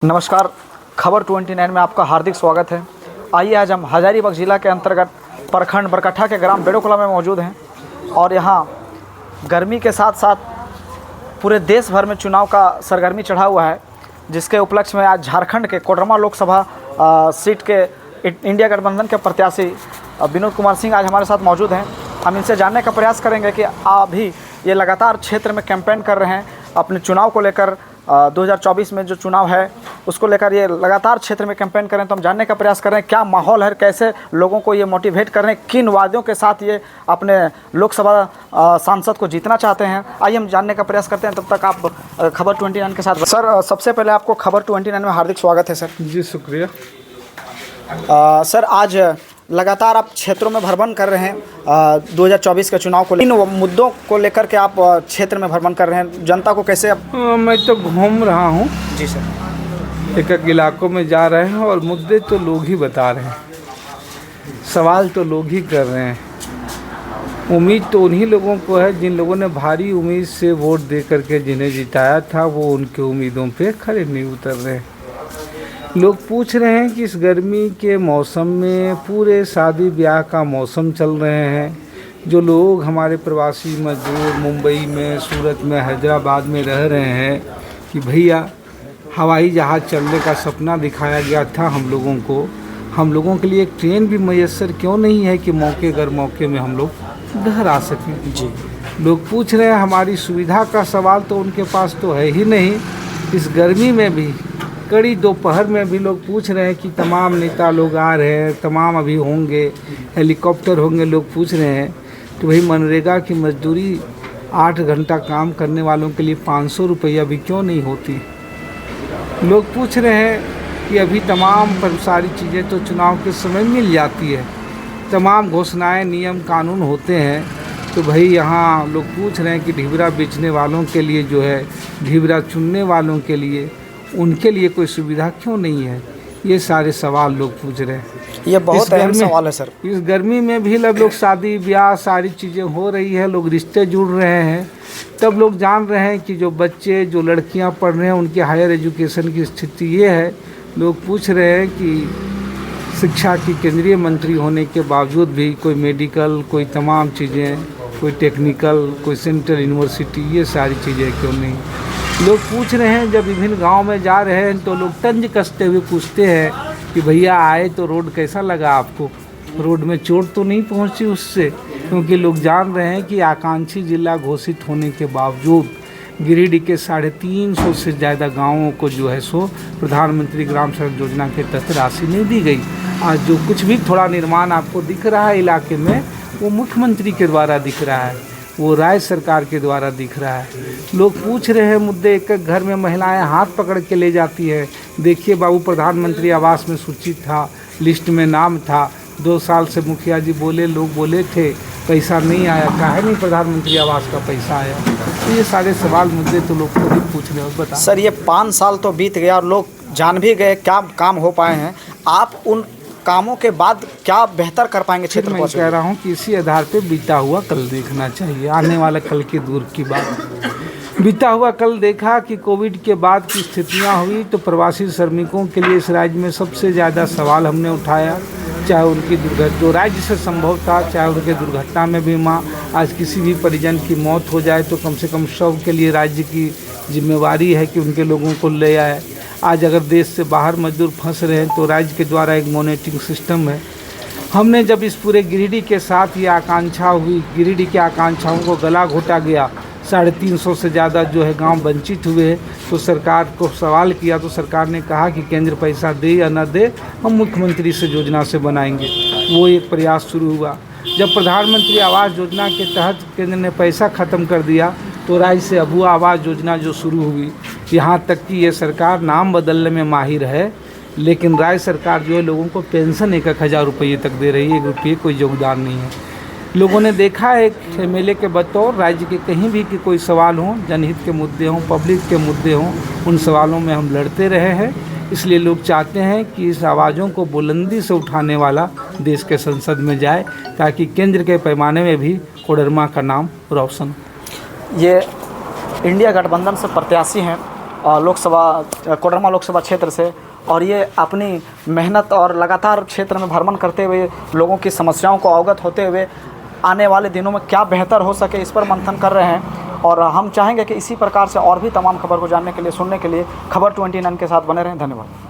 नमस्कार, खबर 29 में आपका हार्दिक स्वागत है। आइए आज हम हजारीबाग जिला के अंतर्गत प्रखंड बरकट्ठा के ग्राम बेड़ोकला में मौजूद हैं और यहाँ गर्मी के साथ साथ पूरे देश भर में चुनाव का सरगर्मी चढ़ा हुआ है, जिसके उपलक्ष्य में आज झारखंड के कोडरमा लोकसभा सीट के इंडिया गठबंधन के प्रत्याशी विनोद कुमार सिंह आज हमारे साथ मौजूद हैं। हम इनसे जानने का प्रयास करेंगे कि अभी ये लगातार क्षेत्र में कैंपेन कर रहे हैं अपने चुनाव को लेकर। 2024 में जो चुनाव है उसको लेकर ये लगातार क्षेत्र में कैंपेन करें, तो हम जानने का प्रयास कर रहे हैं क्या माहौल है, कैसे लोगों को ये मोटिवेट कर रहे हैं, किन वादों के साथ ये अपने लोकसभा सांसद को जीतना चाहते हैं। आइए हम जानने का प्रयास करते हैं, तब तक आप खबर 29 के साथ। सर, सबसे पहले आपको खबर 29 में हार्दिक स्वागत है। सर जी शुक्रिया। सर, आज लगातार आप क्षेत्रों में भ्रमण कर रहे हैं 2024 के चुनाव को लेकर, इन मुद्दों को लेकर के आप क्षेत्र में भ्रमण कर रहे हैं, जनता को कैसे आप? मैं तो घूम रहा हूँ। जी सर। एक इलाकों में जा रहे हैं और मुद्दे तो लोग ही बता रहे हैं, सवाल तो लोग ही कर रहे हैं। उम्मीद तो उन्हीं लोगों को है जिन लोगों ने भारी उम्मीद से वोट दे करके जिन्हें जिताया था, वो उनके उम्मीदों पे खरे नहीं उतर रहे हैं। लोग पूछ रहे हैं कि इस गर्मी के मौसम में पूरे शादी ब्याह का मौसम चल रहे हैं, जो लोग हमारे प्रवासी मजदूर मुंबई में, सूरत में, हैदराबाद में रह रहे हैं कि भैया हवाई जहाज़ चलने का सपना दिखाया गया था हम लोगों के लिए एक ट्रेन भी मैसर क्यों नहीं है कि मौके में हम लोग घर आ सकें। जी, लोग पूछ रहे हैं, हमारी सुविधा का सवाल तो उनके पास तो है ही नहीं। इस गर्मी में भी कड़ी दोपहर में भी लोग पूछ रहे हैं कि तमाम नेता लोग आ रहे हैं, तमाम अभी होंगे, हेलीकॉप्टर होंगे। लोग पूछ रहे हैं कि भाई मनरेगा की मजदूरी 8 घंटा काम करने वालों के लिए 500 रुपया भी क्यों नहीं होती। लोग पूछ रहे हैं कि अभी तमाम पर सारी चीज़ें तो चुनाव के समय मिल जाती है, तमाम घोषणाएं नियम कानून होते हैं, तो भाई यहाँ लोग पूछ रहे हैं कि ढिबरा बेचने वालों के लिए जो है, ढिबरा चुनने वालों के लिए, उनके लिए कोई सुविधा क्यों नहीं है। ये सारे सवाल लोग पूछ रहे हैं। ये बहुत अहम सवाल है सर। इस गर्मी में भी लोग शादी ब्याह सारी चीज़ें हो रही है, लोग रिश्ते जुड़ रहे हैं, तब लोग जान रहे हैं कि जो बच्चे जो लड़कियां पढ़ रहे हैं उनकी हायर एजुकेशन की स्थिति ये है। लोग पूछ रहे हैं कि शिक्षा की केंद्रीय मंत्री होने के बावजूद भी कोई मेडिकल, कोई तमाम चीज़ें, कोई टेक्निकल, कोई सेंट्रल यूनिवर्सिटी, ये सारी चीज़ें क्यों नहीं। लोग पूछ रहे हैं, जब विभिन्न गांव में जा रहे हैं तो लोग तंज कसते हुए पूछते हैं कि भैया आए तो रोड कैसा लगा आपको, रोड में चोट तो नहीं पहुंची उससे, क्योंकि लोग जान रहे हैं कि आकांक्षी जिला घोषित होने के बावजूद गिरिडीह के 350 से ज़्यादा गाँवों को जो है सो प्रधानमंत्री ग्राम सड़क योजना के तहत राशि नहीं दी गई। आज जो कुछ भी थोड़ा निर्माण आपको दिख रहा है इलाके में, वो मुख्यमंत्री के द्वारा दिख रहा है, वो राज्य सरकार के द्वारा दिख रहा है। लोग पूछ रहे हैं मुद्दे, एक घर में महिलाएं हाथ पकड़ के ले जाती है। देखिए बाबू, प्रधानमंत्री आवास में सूचित था, लिस्ट में नाम था, 2 साल से मुखिया जी बोले, लोग बोले थे पैसा नहीं आया, काहे नहीं प्रधानमंत्री आवास का पैसा आया। तो ये सारे सवाल मुद्दे तो लोग खुद ही पूछ रहे हैं। बता सर, ये 5 साल तो बीत गया और लोग जान भी गए क्या काम हो पाए हैं। आप उन कामों के बाद क्या बेहतर कर पाएंगे क्षेत्र? मैं कह रहा हूँ कि इसी आधार पे बीता हुआ कल देखना चाहिए, आने वाला कल की दूर की बात। बीता हुआ कल देखा कि कोविड के बाद की स्थितियाँ हुई, तो प्रवासी श्रमिकों के लिए इस राज्य में सबसे ज़्यादा सवाल हमने उठाया, चाहे उनकी जो राज्य से संभव था, चाहे उनके दुर्घटना में बीमा। आज किसी भी परिजन की मौत हो जाए तो कम से कम शव के लिए राज्य की जिम्मेवारी है कि उनके लोगों को ले आए। आज अगर देश से बाहर मजदूर फंस रहे हैं तो राज्य के द्वारा एक मॉनिटरिंग सिस्टम है। हमने जब इस पूरे गिरिडीह के साथ ये आकांक्षा हुई, गिरिडीह की आकांक्षाओं को गला घोटा गया, 350 से ज़्यादा जो है गांव वंचित हुए, तो सरकार को सवाल किया, तो सरकार ने कहा कि केंद्र पैसा दे या न दे, हम मुख्यमंत्री से योजना से बनाएंगे। वो एक प्रयास शुरू हुआ। जब प्रधानमंत्री आवास योजना के तहत केंद्र ने पैसा ख़त्म कर दिया, तो राज्य से अबू आवास योजना जो शुरू हुई, यहाँ तक कि ये सरकार नाम बदलने में माहिर है, लेकिन राज्य सरकार जो है लोगों को पेंशन 1,000 रुपये तक दे रही है, 1 रुपये कोई योगदान नहीं है। लोगों ने देखा है एक एमएलए के बतौर राज्य के कहीं भी कि कोई सवाल हों, जनहित के मुद्दे हों, पब्लिक के मुद्दे हों, उन सवालों में हम लड़ते रहे हैं। इसलिए लोग चाहते हैं कि इस आवाज़ों को बुलंदी से उठाने वाला देश के संसद में जाए, ताकि केंद्र के पैमाने में भी कोडरमा का नाम रोशन। ये इंडिया गठबंधन से प्रत्याशी हैं कोडरमा लोकसभा क्षेत्र से, और ये अपनी मेहनत और लगातार क्षेत्र में भ्रमण करते हुए लोगों की समस्याओं को अवगत होते हुए आने वाले दिनों में क्या बेहतर हो सके इस पर मंथन कर रहे हैं। और हम चाहेंगे कि इसी प्रकार से और भी तमाम खबर को जानने के लिए, सुनने के लिए खबर 29 के साथ बने रहें। धन्यवाद।